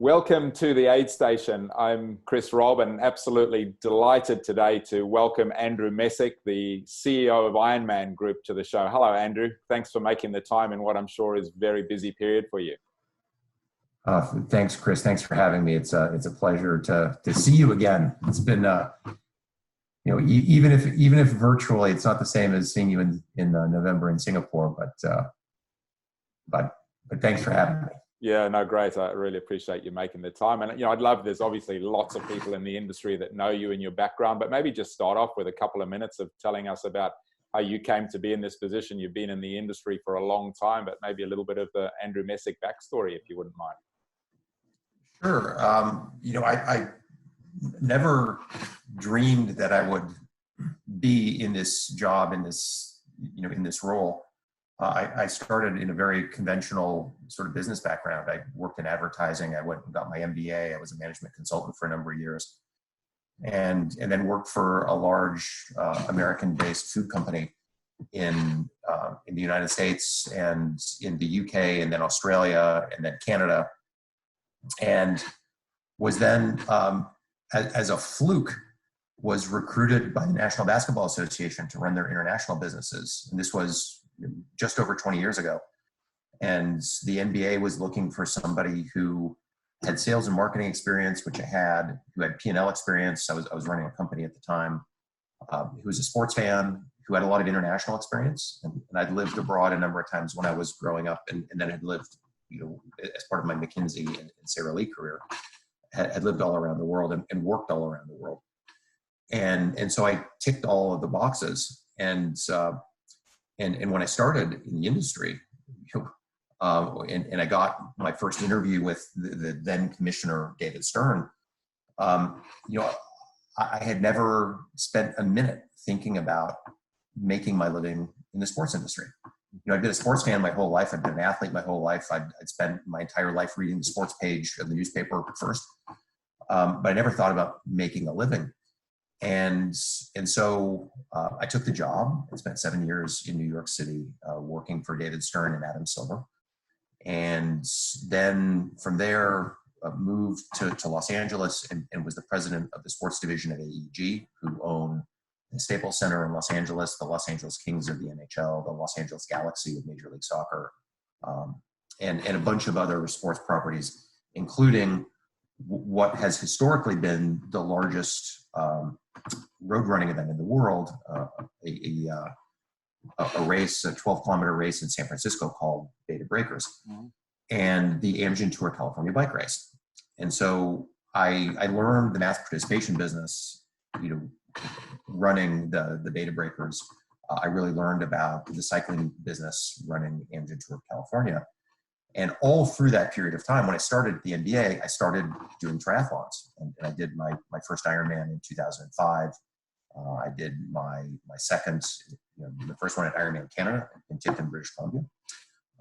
Welcome to the Aid Station. I'm Chris Robb and absolutely delighted today to welcome Andrew Messick, the CEO of IRONMAN Group, to the show. Hello, Andrew. Thanks for making the time in what I'm sure is a very busy period for you. Thanks, Chris. Thanks for having me. It's a pleasure to see you again. It's been even if virtually, it's not the same as seeing you in November in Singapore. But thanks for having me. Yeah, no, great. I really appreciate you making the time. And, I'd love, there's obviously lots of people in the industry that know you and your background, but maybe just start off with a couple of minutes of telling us about how you came to be in this position. You've been in the industry for a long time, but maybe a little bit of the Andrew Messick backstory, if you wouldn't mind. Sure. I never dreamed that I would be in this job, in this role. I started in a very conventional sort of business background. I worked in advertising. I went and got my MBA. I was a management consultant for a number of years, and then worked for a large American-based food company in the United States and in the UK, and then Australia, and then Canada, and was then, as a fluke, was recruited by the National Basketball Association to run their international businesses, and this was just over 20 years ago. And the NBA was looking for somebody who had sales and marketing experience, which I had, who had P&L experience. I was running a company at the time, who was a sports fan, who had a lot of international experience. And I'd lived abroad a number of times when I was growing up, and then had lived, as part of my McKinsey and Sara Lee career, had lived all around the world and worked all around the world. And so I ticked all of the boxes. And when I started in the industry, and I got my first interview with the then commissioner, David Stern, I had never spent a minute thinking about making my living in the sports industry. I'd been a sports fan my whole life. I'd been an athlete my whole life. I'd spent my entire life reading the sports page of the newspaper first, but I never thought about making a living. And so I took the job and spent 7 years in New York City working for David Stern and Adam Silver. And then from there, moved to Los Angeles and was the president of the sports division at AEG, who own the Staples Center in Los Angeles, the Los Angeles Kings of the NHL, the Los Angeles Galaxy of Major League Soccer, and a bunch of other sports properties, including what has historically been the largest road running event in the world, a race, a 12-kilometer race in San Francisco called Bay to Breakers, and the Amgen Tour California bike race. And so I learned the mass participation business, running the Bay to Breakers. I really learned about the cycling business running Amgen Tour California. And all through that period of time, when I started at the NBA, I started doing triathlons. And I did my first Ironman in 2005. I did my second, the first one at Ironman Canada in Tipton, British Columbia.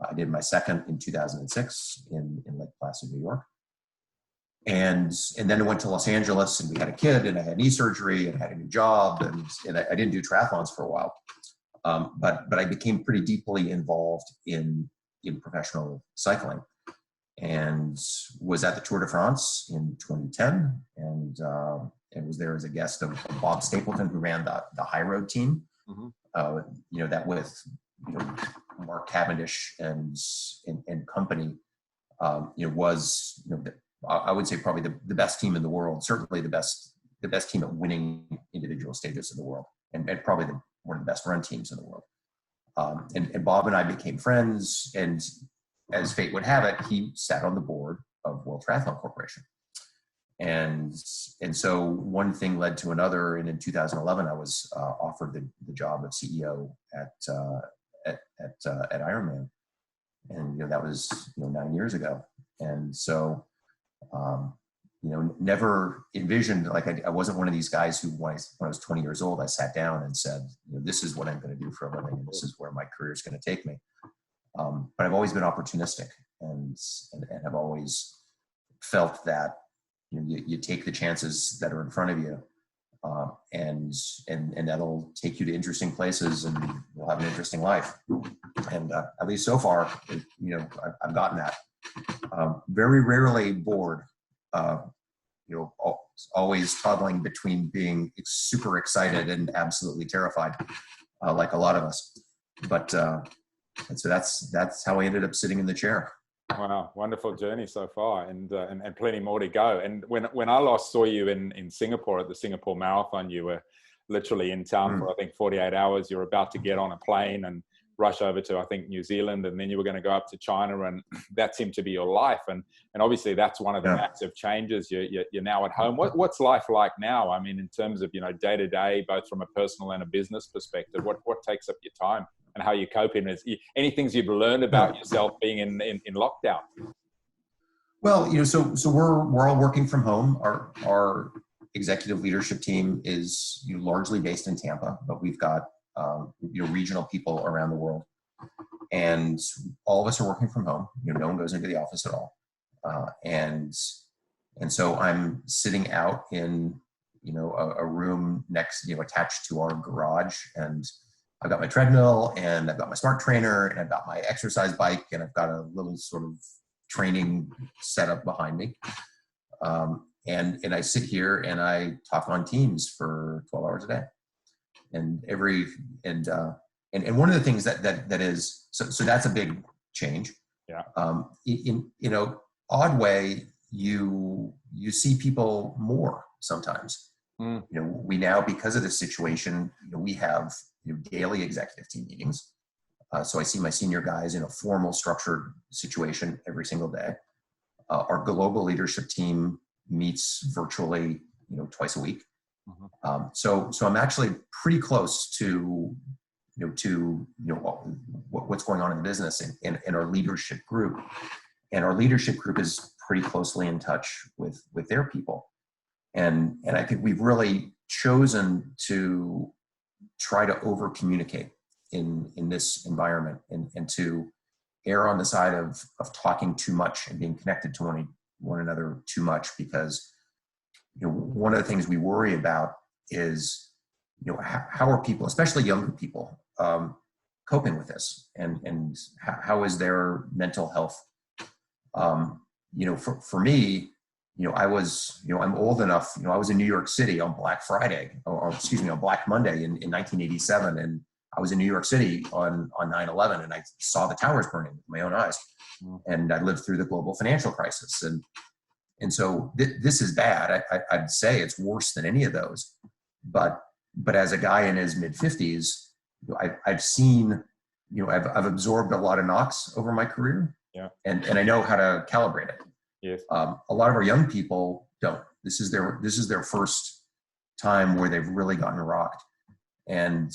I did my second in 2006 in Lake Placid, New York. And then I went to Los Angeles, and we had a kid, and I had knee surgery, and I had a new job, and I didn't do triathlons for a while. But I became pretty deeply involved in professional cycling, and was at the Tour de France in 2010, and was there as a guest of Bob Stapleton, who ran the high road team. That with Mark Cavendish and company, was I would say probably the best team in the world, certainly the best team at winning individual stages in the world, and probably one of the best run teams in the world. And Bob and I became friends, and as fate would have it, he sat on the board of World Triathlon Corporation. And so one thing led to another, and in 2011, I was offered the job of CEO at Ironman, and that was 9 years ago. And so never envisioned, like I wasn't one of these guys who, when I was 20 years old, I sat down and said, this is what I'm going to do for a living, and this is where my career is going to take me. But I've always been opportunistic, and have always felt that you take the chances that are in front of you, and that'll take you to interesting places, and you'll have an interesting life. And at least so far, I've gotten that. Very rarely bored. you know, always toddling between being super excited and absolutely terrified, like a lot of us. But and so that's how I ended up sitting in the chair. Wow, wonderful journey so far, and plenty more to go. And when I last saw you in Singapore at the Singapore Marathon, you were literally in town for I think 48 hours. You're about to get on a plane and rush over to I think New Zealand, and then you were going to go up to China, and that seemed to be your life. And obviously that's one of the massive changes. You're now at home. What's life like now? I mean, in terms of day to day, both from a personal and a business perspective, what takes up your time? And how you coping? Is any things you've learned about yourself being in lockdown? Well, so we're all working from home. Our executive leadership team is largely based in Tampa, but we've got regional people around the world, and all of us are working from home. No one goes into the office at all, and so I'm sitting out in a room next attached to our garage, and I've got my treadmill, and I've got my smart trainer, and I've got my exercise bike, and I've got a little sort of training setup behind me. And I sit here and I talk on Teams for 12 hours a day. And one of the things that is, so that's a big change. Yeah. In odd way, you see people more sometimes. We now, because of this situation, we have daily executive team meetings. So I see my senior guys in a formal, structured situation every single day. Our global leadership team meets virtually, twice a week. So I'm actually pretty close to what's going on in the business and our leadership group. And our leadership group is pretty closely in touch with their people. And I think we've really chosen to try to over communicate in this environment and to err on the side of talking too much and being connected to one another too much, because one of the things we worry about is how are people, especially younger people, coping with this, and how is their mental health. For me, I'm old enough, I was in New York City on Black Friday, on Black Monday in 1987. And I was in New York City on 9/11, and I saw the towers burning with my own eyes. And I lived through the global financial crisis. And so this is bad. I'd say it's worse than any of those. But as a guy in his mid 50s, I've seen, I've absorbed a lot of knocks over my career. Yeah. And I know how to calibrate it. Yes. A lot of our young people don't. This is their first time where they've really gotten rocked. And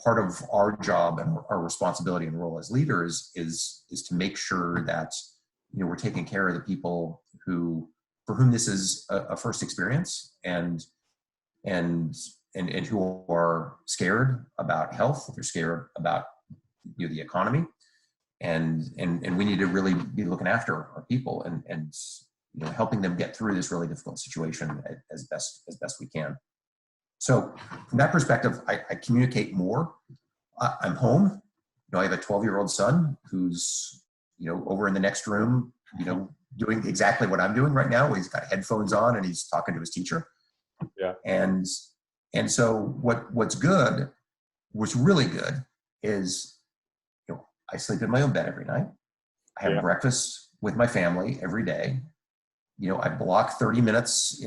part of our job and our responsibility and role as leaders is to make sure that we're taking care of the people for whom this is a first experience, and who are scared about health, they're scared about the economy. And we need to really be looking after our people and helping them get through this really difficult situation as best we can. So from that perspective, I communicate more. I'm home. I have a 12-year-old son who's over in the next room, doing exactly what I'm doing right now. He's got headphones on and he's talking to his teacher. Yeah. And so what's really good is I sleep in my own bed every night. I have breakfast with my family every day. I block 30 minutes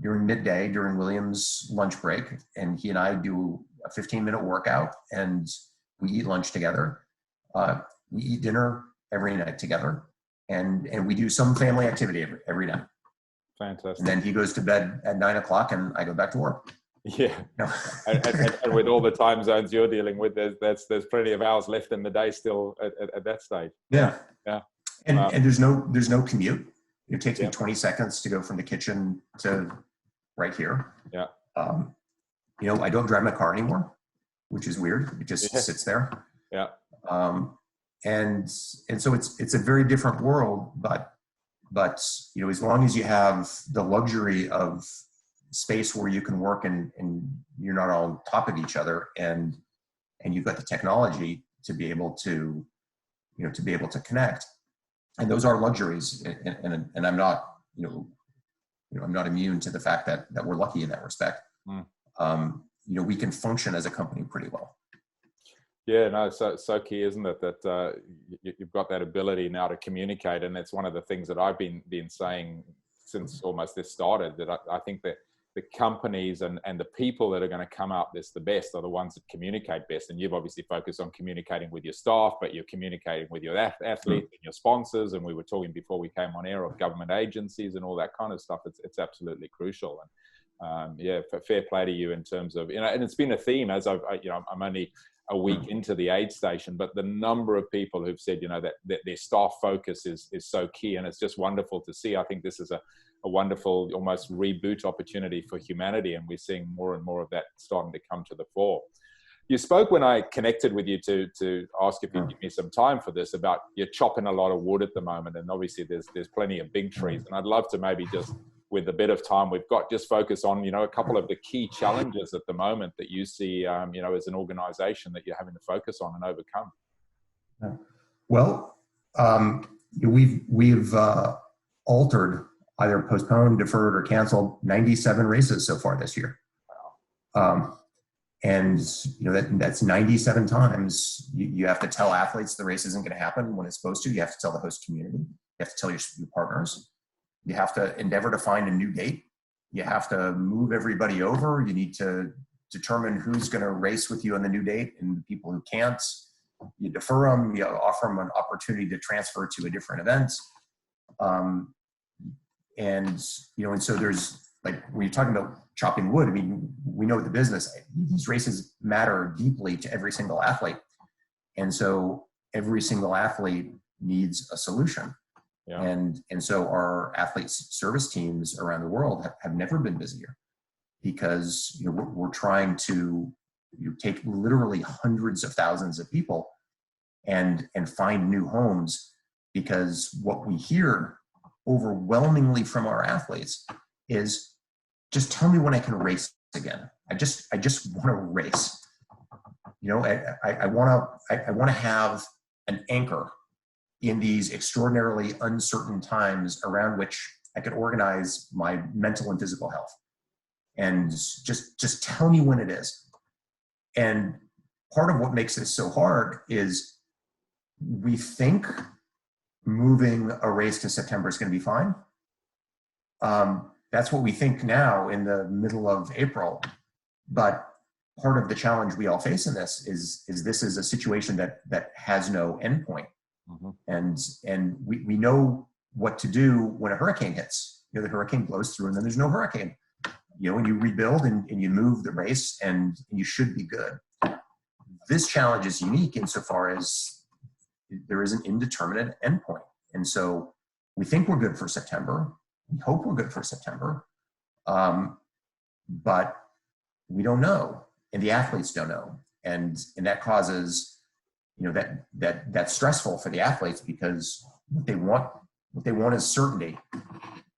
during midday during William's lunch break, and he and I do a 15-minute workout, and we eat lunch together. We eat dinner every night together, and we do some family activity every night. Fantastic. And then he goes to bed at 9 o'clock, and I go back to work. Yeah. And with all the time zones you're dealing with, there's plenty of hours left in the day still at that stage. Yeah. Yeah. And there's no commute. It takes me 20 seconds to go from the kitchen to right here. Yeah. I don't drive my car anymore, which is weird. It just sits there. Yeah. And so it's a very different world, but as long as you have the luxury of space where you can work and you're not on top of each other, and you've got the technology to be able to connect, and those are luxuries. And I'm not I'm not immune to the fact that we're lucky in that respect. We can function as a company pretty well. Yeah, no, so key, isn't it, that you've got that ability now to communicate, and it's one of the things that I've been saying since almost this started, that I think that the companies and the people that are going to come out this the best are the ones that communicate best. And you've obviously focused on communicating with your staff, but you're communicating with your athletes and your sponsors. And we were talking before we came on air of government agencies and all that kind of stuff. It's absolutely crucial. And fair play to you in terms of, and it's been a theme as I'm only a week into the aid station, but the number of people who've said, that their staff focus is so key. And it's just wonderful to see. I think this is a wonderful, almost reboot opportunity for humanity. And we're seeing more and more of that starting to come to the fore. You spoke when I connected with you to ask if you'd give me some time for this about you're chopping a lot of wood at the moment. And obviously there's plenty of big trees. And I'd love to maybe just, with a bit of time we've got, just focus on, a couple of the key challenges at the moment that you see, as an organization that you're having to focus on and overcome. Well, we've altered, either postponed, deferred, or canceled 97 races so far this year. Wow. And that's 97 times you have to tell athletes the race isn't going to happen when it's supposed to. You have to tell the host community. You have to tell your partners. You have to endeavor to find a new date. You have to move everybody over. You need to determine who's going to race with you on the new date, and the people who can't, you defer them. You offer them an opportunity to transfer to a different event. And so there's, like, when you're talking about chopping wood, I mean, we know the business, these races matter deeply to every single athlete. And so every single athlete needs a solution. Yeah. And so our athletes service teams around the world have never been busier, because we're trying to take literally hundreds of thousands of people and find new homes, because what we hear overwhelmingly from our athletes is, just tell me when I can race again. I just want to race. I want to have an anchor in these extraordinarily uncertain times around which I could organize my mental and physical health. And just tell me when it is. And part of what makes this so hard is we think moving a race to September is going to be fine. That's what we think now in the middle of April. But part of the challenge we all face in this is this is a situation that has no endpoint. Mm-hmm. And we know what to do when a hurricane hits. The hurricane blows through and then there's no hurricane. And you rebuild and you move the race and you should be good. This challenge is unique insofar as there is an indeterminate endpoint. And so we think we're good for September. We hope we're good for September. But we don't know. And the athletes don't know. And that causes, that's stressful for the athletes, because what they want is certainty.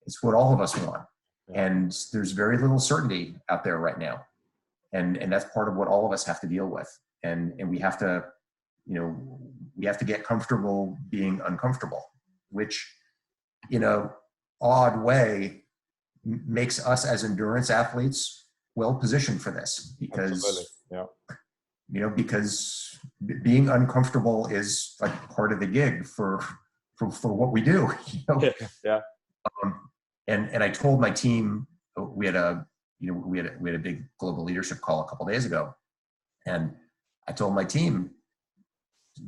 It's what all of us want. And there's very little certainty out there right now. And that's part of what all of us have to deal with. And we have to, we have to get comfortable being uncomfortable, which in a odd way makes us as endurance athletes well positioned for this, because, because being uncomfortable is like part of the gig for what we do. Yeah. And I told my team, we had a big global leadership call a couple of days ago, and I told my team,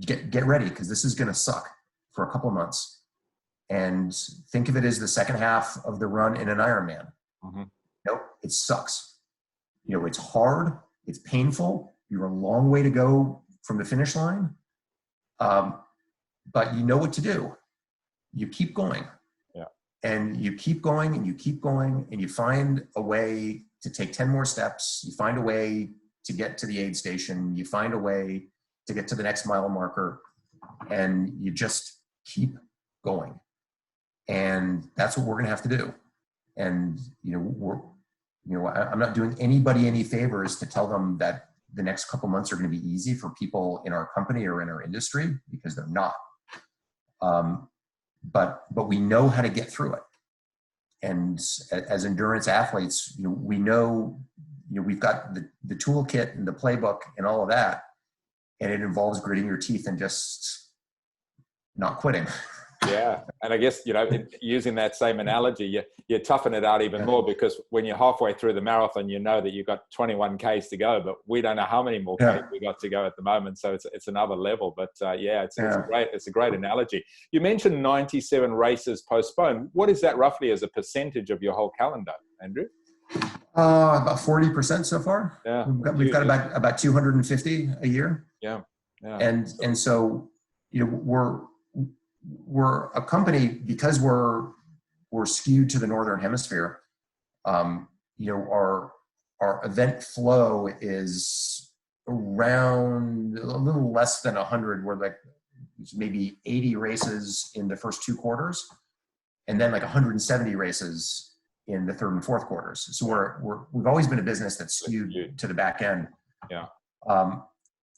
get ready, because this is going to suck for a couple of months, and think of it as the second half of the run in an Ironman. Mm-hmm. It sucks. It's hard. It's painful. You're a long way to go from the finish line, but you know what to do. You keep going. And you keep going and you keep going, and you find a way to take 10 more steps. You find a way to get to the aid station. You find a way to get to the next mile marker, and you just keep going. And that's what we're going to have to do. And, I'm not doing anybody any favors to tell them that the next couple months are going to be easy for people in our company or in our industry, because they're not. But we know how to get through it. and as endurance athletes, we know, we've got the toolkit and the playbook and all of that, and it involves gritting your teeth and just not quitting. Yeah, and I guess, using that same analogy, you toughen it out even more, because when you're halfway through the marathon, you know that you've got 21 Ks to go, but we don't know how many more Ks we got to go at the moment. So it's another level. But it's a great analogy. You mentioned 97 races postponed. What is that roughly as a percentage of your whole calendar, Andrew? About 40% so far. Yeah, we've got about 250 a year. Yeah. And so we're a company, because we're skewed to the Northern Hemisphere. Our event flow is around a little less than 100. We're like maybe 80 races in the first 2 quarters, and then like 170 races in the 3rd and 4th quarters. So we've always been a business that's skewed to the back end. Yeah.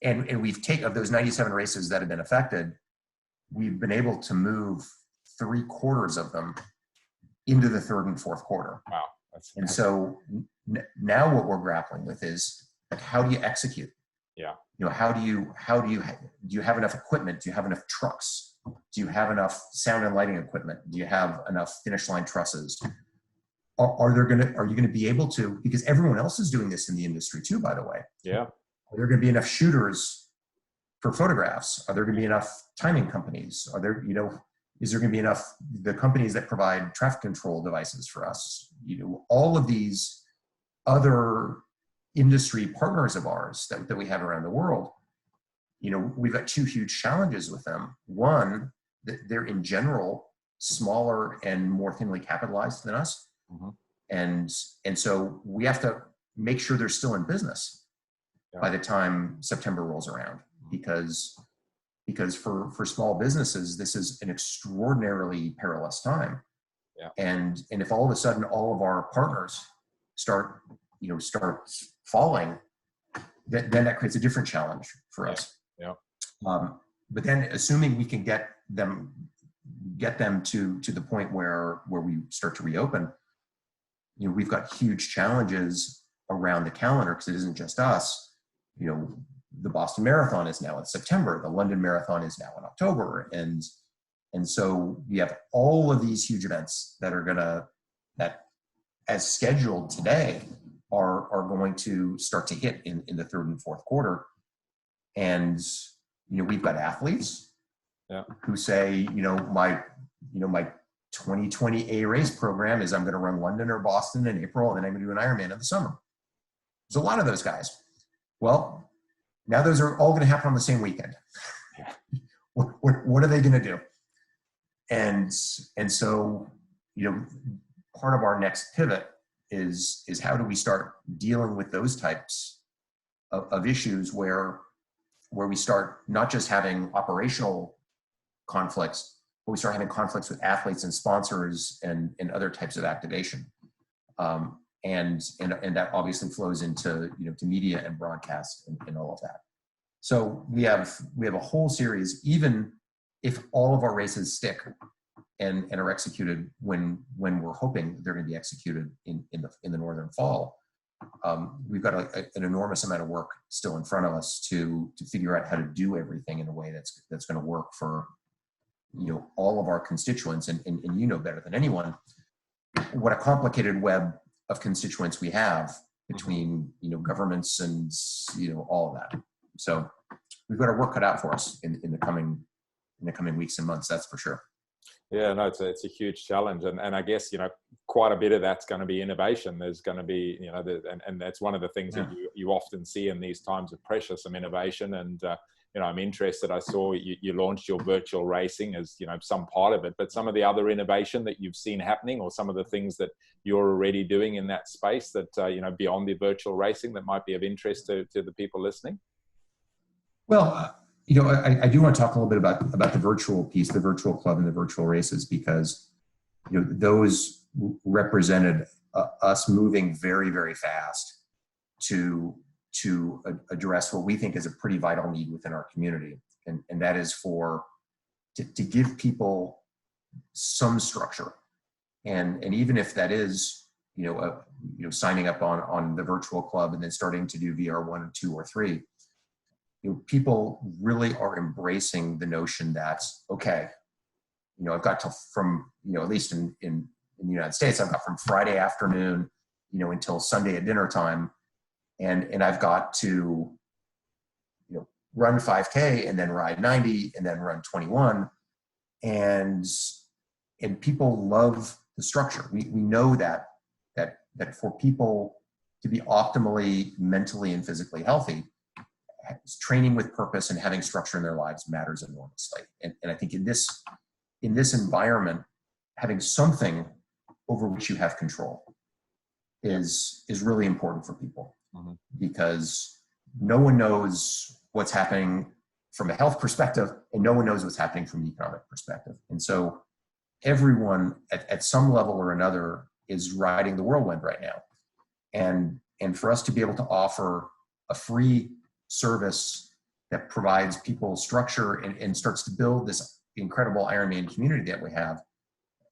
And we've taken, of those 97 races that have been affected, we've been able to move 3/4 of them into the 3rd and 4th quarter. Wow. And so now what we're grappling with is, like, how do you execute? Yeah. Do you have enough equipment? Do you have enough trucks? Do you have enough sound and lighting equipment? Do you have enough finish line trusses? Are you going to be able to, because everyone else is doing this in the industry too, by the way. Yeah. Are there going to be enough shooters for photographs? Are there going to be enough timing companies? Is there going to be enough, the companies that provide traffic control devices for us? All of these other industry partners of ours that we have around the world, we've got 2 huge challenges with them. One, that they're in general smaller and more thinly capitalized than us. Mm-hmm. And so we have to make sure they're still in business by the time September rolls around, because for small businesses, this is an extraordinarily perilous time. Yeah. And if all of a sudden all of our partners start falling, then that creates a different challenge for us. Yeah. But then, assuming we can get them to the point where we start to reopen, we've got huge challenges around the calendar, because it isn't just us. The Boston Marathon is now in September. The London Marathon is now in October. And so we have all of these huge events that as scheduled today are going to start to hit in the 3rd and 4th quarter. And, we've got athletes who say, my 2020 A race program is I'm going to run London or Boston in April, and then I'm going to do an Ironman in the summer. There's a lot of those guys. Well, now those are all going to happen on the same weekend. What are they going to do? And so, part of our next pivot is how do we start dealing with those types of issues where we start not just having operational conflicts, but we start having conflicts with athletes and sponsors and other types of activation. And that obviously flows into, to media and broadcast and all of that. So we have a whole series, even if all of our races stick and are executed when we're hoping they're going to be executed in the northern fall. We've got an enormous amount of work still in front of us to figure out how to do everything in a way that's going to work for all of our constituents, and better than anyone what a complicated web of constituents we have between governments and all of that. So we've got our work cut out for us in the coming weeks and months, that's for sure. Yeah, no, it's a huge challenge, and I guess quite a bit of that's going to be innovation. There's going to be and that's one of the things that you often see in these times of pressure, some innovation. And I'm interested. I saw you launched your virtual racing as some part of it, but some of the other innovation that you've seen happening, or some of the things that you're already doing in that space that beyond the virtual racing that might be of interest to the people listening. Well. I do want to talk a little bit about the virtual piece, the virtual club and the virtual races, because, those represented us moving very, very fast to address what we think is a pretty vital need within our community. And that is to give people some structure And even if that is, signing up on the virtual club and then starting to do VR 1 or 2 or 3, people really are embracing the notion that, okay, I've got to, from, at least in the United States, I've got from Friday afternoon, until Sunday at dinner time. And I've got to, run 5K and then ride 90 and then run 21. And people love the structure. We know that for people to be optimally mentally and physically healthy, training with purpose and having structure in their lives matters enormously. And I think in this environment, having something over which you have control is really important for people, because no one knows what's happening from a health perspective, and no one knows what's happening from an economic perspective. And so everyone at some level or another is riding the whirlwind right now. And for us to be able to offer a free service that provides people structure and starts to build this incredible Ironman community that we have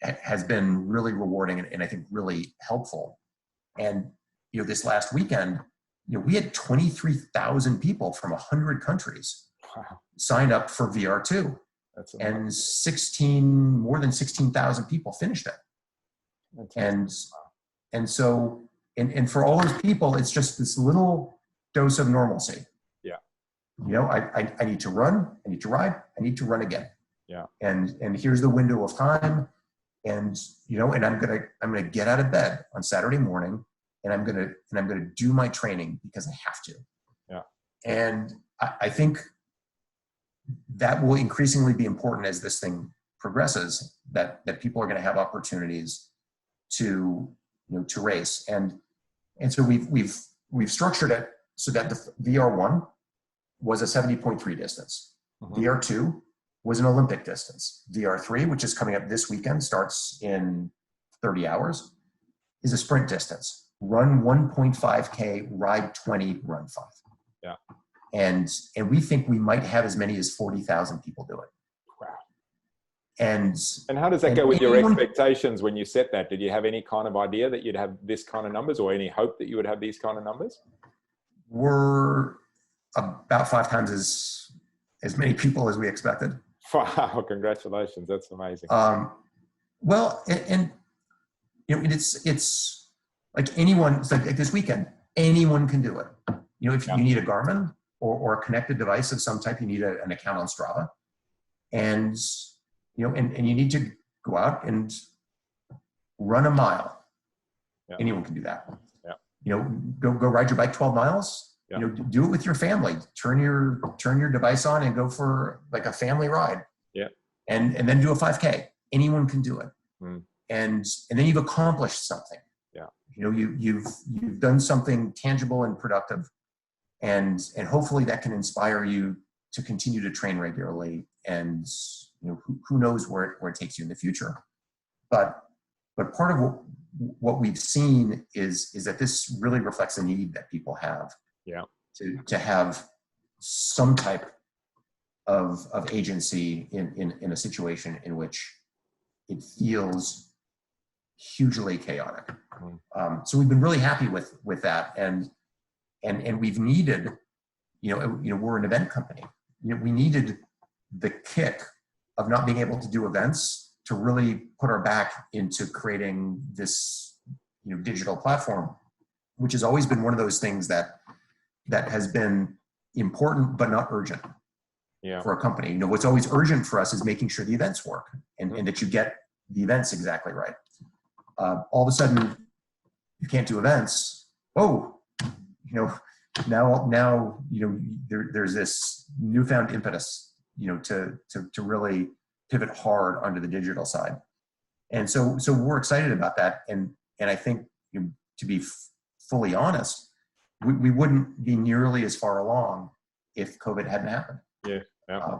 has been really rewarding and I think really helpful. And this last weekend, we had 23,000 people from 100 countries signed up for VR2. That's amazing. And more than 16,000 people finished it. And so for all those people, it's just this little dose of normalcy. Yeah. I need to run, I need to ride, I need to run again. Yeah. And here's the window of time. And and I'm gonna get out of bed on Saturday morning, and I'm gonna do my training because I have to. Yeah. And I think that will increasingly be important as this thing progresses, that people are going to have opportunities to race. And so we've structured it so that the VR1 was a 70.3 distance. VR2 was an Olympic distance. VR3, which is coming up this weekend, starts in 30 hours, is a sprint distance. Run 1.5K, ride 20, run 5. Yeah. And we think we might have as many as 40,000 people do it. Wow. And how does that go with your expectations when you set that? Did you have any kind of idea that you'd have this kind of numbers, or any hope that you would have these kind of numbers? We're about 5 times as many people as we expected. Wow, congratulations. That's amazing. Well, and it's like anyone, it's like this weekend, anyone can do it. If you need a Garmin or a connected device of some type, you need an account on Strava, and you need to go out and run a mile. Yeah. Anyone can do that. Yeah. Go ride your bike 12 miles. Yeah. Do it with your family. Turn your device on and go for like a family ride. Yeah. And then do a 5K. Anyone can do it. And then you've accomplished something. Yeah. You've done something tangible and productive, and hopefully that can inspire you to continue to train regularly. And who knows where it takes you in the future. But part of what we've seen is that this really reflects a need that people have. Yeah. To have some type of agency in a situation in which it feels hugely chaotic. So we've been really happy with that, and we've needed, we're an event company. We needed the kick of not being able to do events to really put our back into creating this, digital platform, which has always been one of those things that has been important but not urgent. Yeah. For a company. What's always urgent for us is making sure the events work and that you get the events exactly right. All of a sudden, you can't do events. Oh, now there's this newfound impetus, to really pivot hard onto the digital side. And so we're excited about that. And I think, to be fully honest, we wouldn't be nearly as far along if COVID hadn't happened. Yeah. Yeah.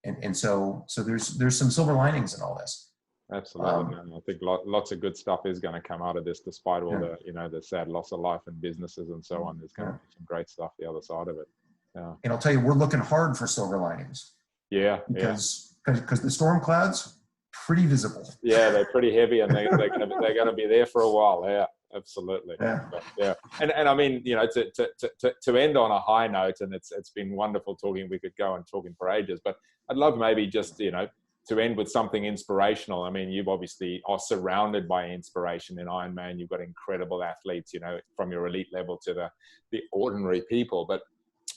And so there's some silver linings in all this. Absolutely. I think lots of good stuff is going to come out of this, despite all the, the sad loss of life and businesses and so on. There's going to be some great stuff the other side of it. Yeah. And I'll tell you, we're looking hard for silver linings. Yeah. Because the storm clouds, pretty visible. Yeah, they're pretty heavy, and they're going to be there for a while. Yeah, absolutely. Yeah. But, yeah. And I mean, you know, to end on a high note, and it's been wonderful talking. We could go on talking for ages, but I'd love maybe just, you know, to end with something inspirational. I mean, you've obviously are surrounded by inspiration in Ironman. You've got incredible athletes, you know, from your elite level to the ordinary people. But,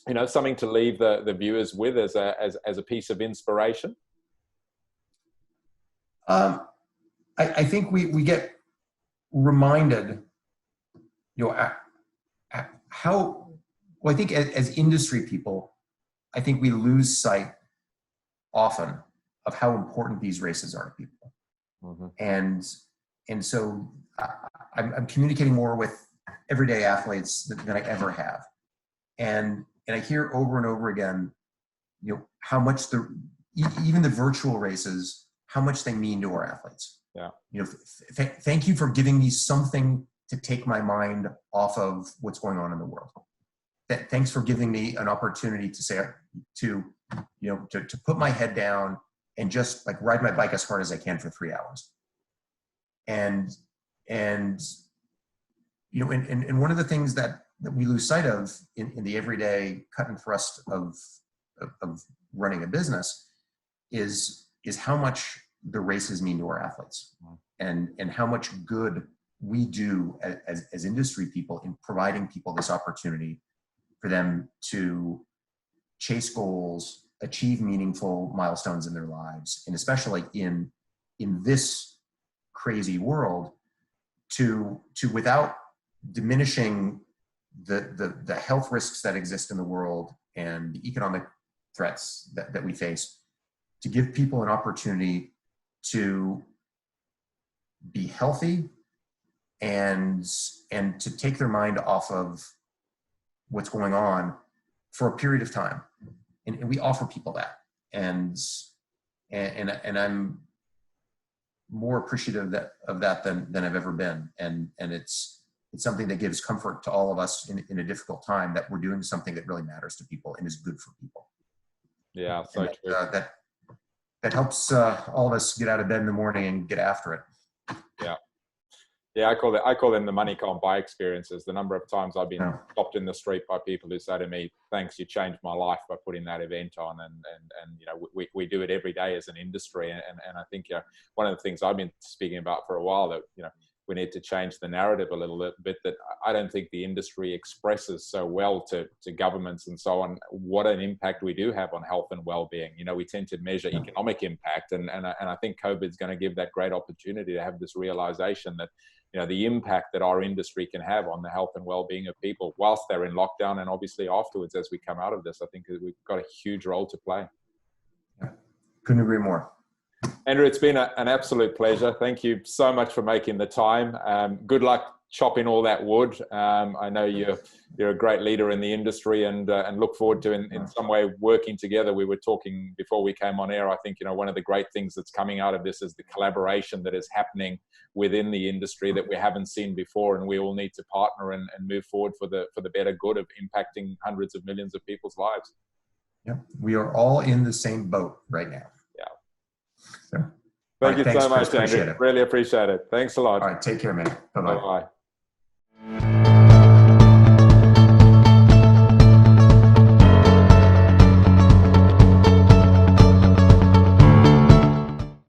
you know, something to leave the viewers with as a piece of inspiration. I think we get reminded, you know, how, well, I think as industry people, I think we lose sight often of how important these races are to people. Mm-hmm. And so I'm communicating more with everyday athletes than I ever have. And I hear over and over again, you know, how much even the virtual races, how much they mean to our athletes. Yeah. You know, thank you for giving me something to take my mind off of what's going on in the world. Thanks for giving me an opportunity to put my head down and just like ride my bike as hard as I can for 3 hours. And you know, and one of the things that we lose sight of in the everyday cut and thrust of running a business is how much the races mean to our athletes, and how much good we do as industry people in providing people this opportunity for them to chase goals, achieve meaningful milestones in their lives, and especially in this crazy world, to without diminishing the health risks that exist in the world and the economic threats that we face, to give people an opportunity to be healthy and to take their mind off of what's going on for a period of time. And we offer people that. And I'm more appreciative of that than I've ever been. And it's something that gives comfort to all of us in a difficult time, that we're doing something that really matters to people and is good for people. Yeah, so true. That helps all of us get out of bed in the morning and get after it. Yeah, I call them the money can't buy experiences. The number of times I've been stopped in the street by people who say to me, "Thanks, you changed my life by putting that event on." And you know, we do it every day as an industry. And I think, you know, one of the things I've been speaking about for a while, that, you know, we need to change the narrative a little bit, that I don't think the industry expresses so well to governments and so on what an impact we do have on health and well-being. You know, we tend to measure economic impact, and I think COVID is going to give that great opportunity to have this realization that, you know, the impact that our industry can have on the health and well-being of people whilst they're in lockdown, and obviously afterwards as we come out of this. I think we've got a huge role to play. Yeah. Couldn't agree more. Andrew, it's been an absolute pleasure. Thank you so much for making the time. Good luck chopping all that wood. I know you're a great leader in the industry, and look forward to in some way working together. We were talking before we came on air. I think, you know, one of the great things that's coming out of this is the collaboration that is happening within the industry that we haven't seen before, and we all need to partner and move forward for the better good of impacting hundreds of millions of people's lives. Yeah, we are all in the same boat right now. Thank you so much, Andrew. Really appreciate it. Thanks a lot. All right, take care, man. Bye-bye. Bye-bye.